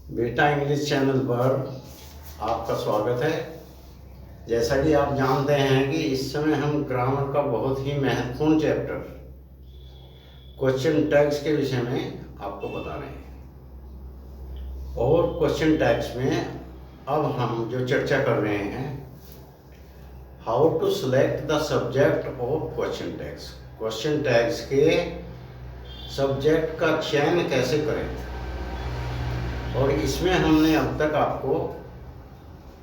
बेटा English channel पर आपका स्वागत है। जैसा कि आप जानते हैं कि इस समय हम ग्रामर का बहुत ही महत्वपूर्ण चैप्टर क्वेश्चन टैग्स के विषय में आपको बता रहे हैं। और क्वेश्चन टैग्स में अब हम जो चर्चा कर रहे हैं, how to select the subject of question tags. Question tags के सब्जेक्ट का चयन कैसे करें। और इसमें हमने अब तक आपको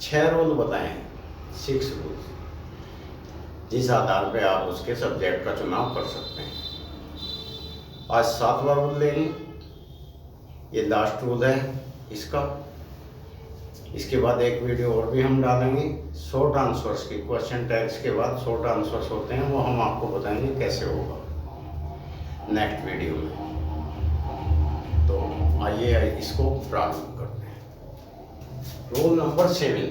6 रूल बताए हैं, 6 रूल, जिस आधार पे आप उसके सब्जेक्ट का चुनाव कर सकते हैं। आज 7वां रूल लेंगे, ये लास्ट रूल है इसका। इसके बाद एक वीडियो और भी हम डालेंगे शॉर्ट आंसर्स की। क्वेश्चन टैग्स के बाद शॉर्ट आंसर्स होते हैं, वो हम आपको बताएंगे कैसे होगा नेक्स्ट वीडियो में। तो आइए इसको प्रारंभ करते हैं। रूल नंबर 7,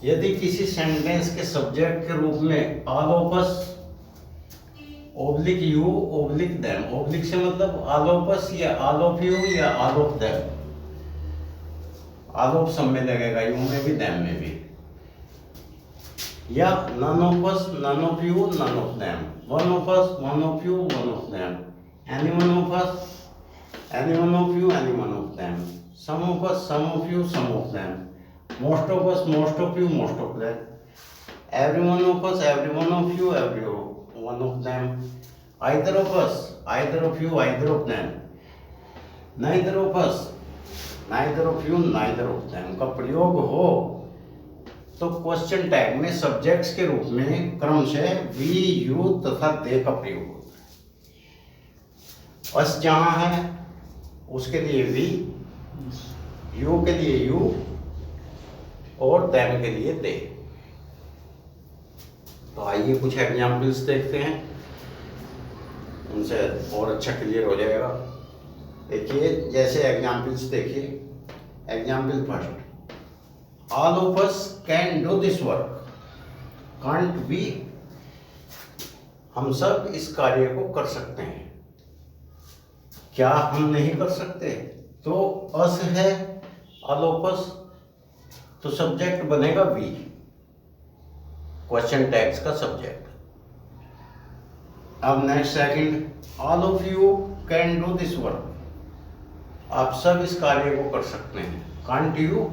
यदि किसी सेंटेंस के सब्जेक्ट के रूप में all of us, oblique you, oblique them, oblique से मतलब ऑल ऑफ अस या ऑल ऑफ यू या all of them, all of सब में लगेगा, यू में भी देम में भी, या none of us, none of you, none of them, one of us, one of you, one of them, any one of us, any one of you, any one of them, some of us, some of you, some of them, most of us, most of you, most of them, every one of us, every one of you, every one of them, either of us, either of you, either of them, neither of us, neither of you, neither of them का प्रयोग हो तो question tag में subjects के रूप में क्रमशः we, you तथा दे का प्रयोग होता है। अस जहाँ है उसके लिए वी, यू के लिए यू और देम के लिए दे। तो आइए कुछ एग्जाम्पल्स देखते हैं, उनसे और अच्छा क्लियर हो जाएगा। देखिए, जैसे एग्जाम्पल्स देखिए। Example first, all of us can do this work, can't we, हम सब इस कार्य को कर सकते हैं, क्या हम नहीं कर सकते। तो अस है ऑल ऑफ अस, तो सब्जेक्ट बनेगा वी, क्वेश्चन टैग्स का सब्जेक्ट। अब next second, all of you can do this work, आप सब इस कार्य को कर सकते हैं, कांट यू,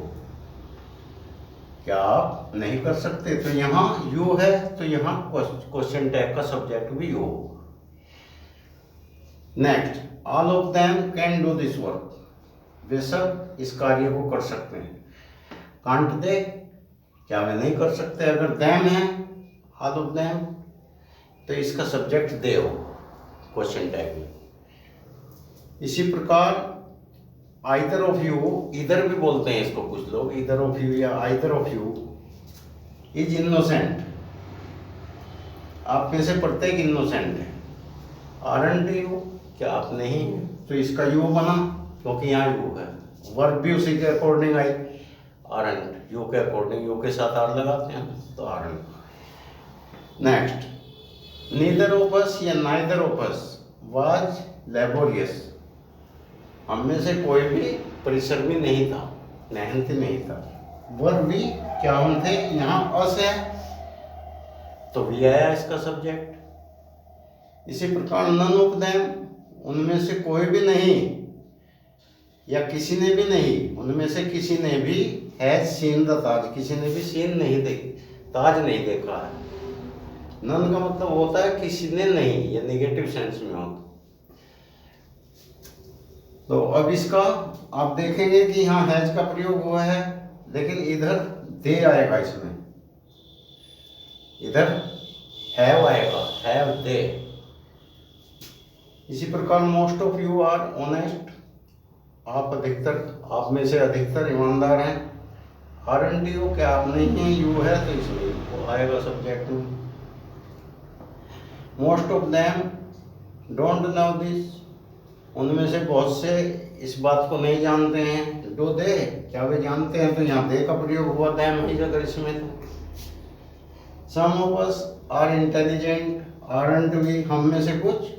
क्या आप नहीं कर सकते। तो यहाँ यू है तो यहाँ क्वेश्चन टैग का सब्जेक्ट भी यू होगा। Next, all of them can do this work, वे सब इस कार्य को कर सकते हैं, कांट दे, क्या वे नहीं कर सकते। अगर देम है, ऑल ऑफ देम, तो इसका सब्जेक्ट दे हो क्वेश्चन टैग में। इसी प्रकार आइदर ऑफ यू, इधर भी बोलते हैं इसको कुछ लोग, इधर ऑफ यू या either of you is innocent, आप में से प्रत्येक इनोसेंट है। आरंट यू, क्या आप नहीं है, तो इसका यू बना क्योंकि यहाँ यू है, वर्ब भी उसी के अकॉर्डिंग आई, आरंट, यू के अकॉर्डिंग, यू के साथ आर लगाते हैं तो aren't. Next, neither of us या neither of us was laborious, हम में से कोई भी परिश्रमी नहीं था, मेहनती नहीं था। वर्ब भी, क्या हम थे, यहाँ अस है तो वी आया इसका सब्जेक्ट। इसी प्रकार नन ऑफ देम, उनमें से कोई भी नहीं या किसी ने भी नहीं, उनमें से किसी ने भी हैज सीन द ताज, किसी ने भी सीन नहीं देखी, ताज नहीं देखा है। नन का मतलब होता है किसी ने नहीं, या नेगेटिव सेंस में होता। तो अब इसका आप देखेंगे कि यहाँ हैज का प्रयोग हुआ है, लेकिन इधर दे आएगा, इसमें इधर हैव आएगा, हैव दे। इसी प्रकार most of you are honest, आप अधिकतर, आप में से अधिकतर ईमानदार हैं। आरंट यू, क्या आप नहीं हैं, यू है तो इसमें वो आएगा सब्जेक्ट में। Most of them don't know this, उनमें से बहुत से इस बात को नहीं जानते हैं। डू दे, क्या वे जानते हैं, तो यहाँ दे का प्रयोग हुआ देम ही अगर इसमें। तो some of us are intelligent, aren't we, हम में से कुछ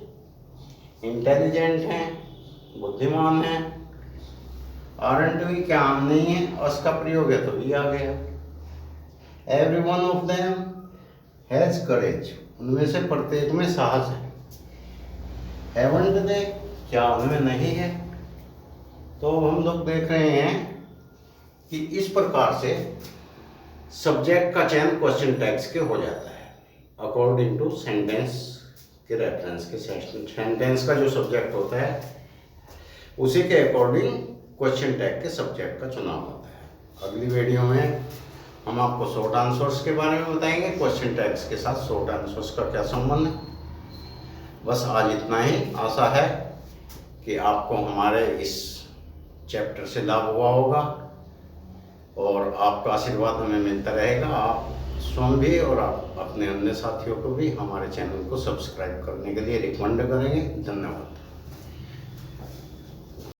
इंटेलिजेंट हैं, बुद्धिमान हैं। आरंट भी क्या आम नहीं है, और उसका प्रयोग है तो भी आ गया। Every one of them has courage, उनमें से प्रत्येक में साहस है। हैवंट दे, क्या उनमें नहीं है। तो हम लोग देख रहे हैं कि इस प्रकार से सब्जेक्ट का चयन क्वेश्चन टैग्स के हो जाता है अकॉर्डिंग टू सेंटेंस के रेफरेंस के। सेंटेंस का जो सब्जेक्ट होता है उसी के अकॉर्डिंग क्वेश्चन टैग के सब्जेक्ट का चुनाव होता है। अगली वीडियो में हम आपको शॉर्ट आंसर्स के बारे में बताएंगे, क्वेश्चन टैग्स के साथ शॉर्ट आंसर्स का क्या संबंध है। बस आज इतना ही। आशा है कि आपको हमारे इस चैप्टर से लाभ हुआ होगा और आपका आशीर्वाद हमें मिलता रहेगा। आप स्वयं भी और आप अपने अन्य साथियों को भी हमारे चैनल को सब्सक्राइब करने के लिए रिकमेंड करेंगे। धन्यवाद।